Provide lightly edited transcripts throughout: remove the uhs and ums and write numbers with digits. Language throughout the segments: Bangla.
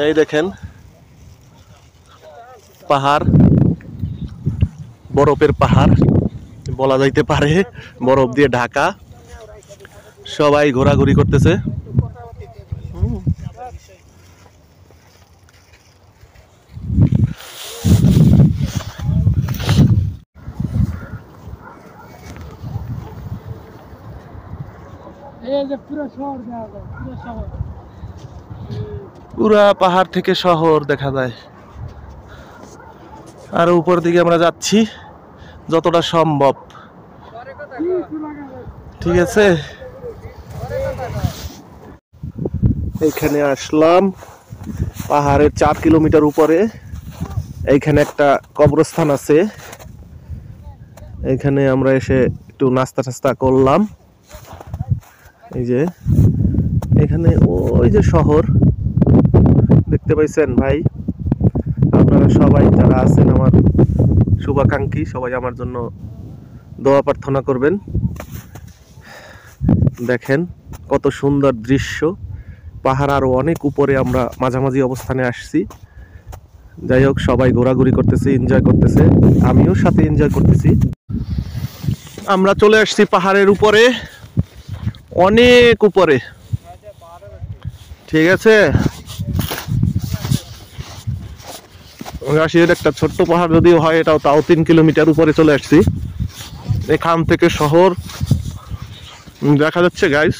এই দেখেন পাহাড়, বরফের পাহাড় বলা যাইতে পারে, বরফ দিয়ে ঢাকা। সবাই ঘোরাঘুরি করতেছে। পুরা পাহাড় থেকে শহর দেখা যায়। আর উপর দিকে আমরা যাচ্ছি যতটা সম্ভব, ঠিক আছে। এইখানে আসলাম পাহাড়ের 4 কিলোমিটার উপরে। এইখানে একটা কবরস্থান আছে, এইখানে আমরা এসে একটু নাস্তা টাস্তা করলাম। এই যে এখানে ওই যে শহর দেখতে পাইছেন ভাই, আপনারা সবাই যারা আছেন আমার শুভাকাঙ্ক্ষী, সবাই আমার জন্য দোয়া প্রার্থনা করবেন। দেখেন কত সুন্দর দৃশ্য, পাহাড় আরো অনেক উপরে, আমরা মাঝামাঝি অবস্থানে আসছি। যাই হোক, সবাই ঘোরাঘুরি করতেছে, এনজয় করতেছে, আমিও সাথে এনজয় করতেছি। আমরা চলে আসছি পাহাড়ের উপরে, অনেক উপরে, ঠিক আছে। রাশিয়ার একটা ছোট্ট পাহাড় যদিও হয়, এটাও তাও 3 কিলোমিটার উপরে চলে আসছি। এখান থেকে শহর দেখা যাচ্ছে গাইস,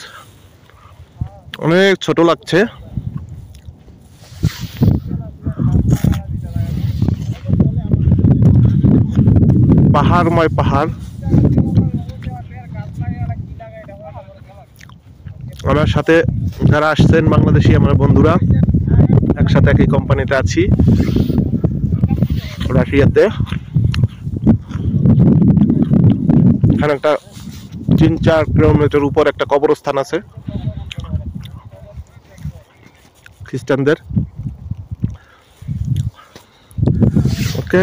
অনেক ছোট লাগছে। পাহাড়ময় পাহাড়। আমার সাথে যারা আসছেন বাংলাদেশি আমার বন্ধুরা, একসাথে একই কোম্পানিতে আছি রাশিয়াতে। এখানে একটা 3-4 কিলোমিটার উপর একটা কবরস্থান আছে খ্রিস্টানদের। ওকে।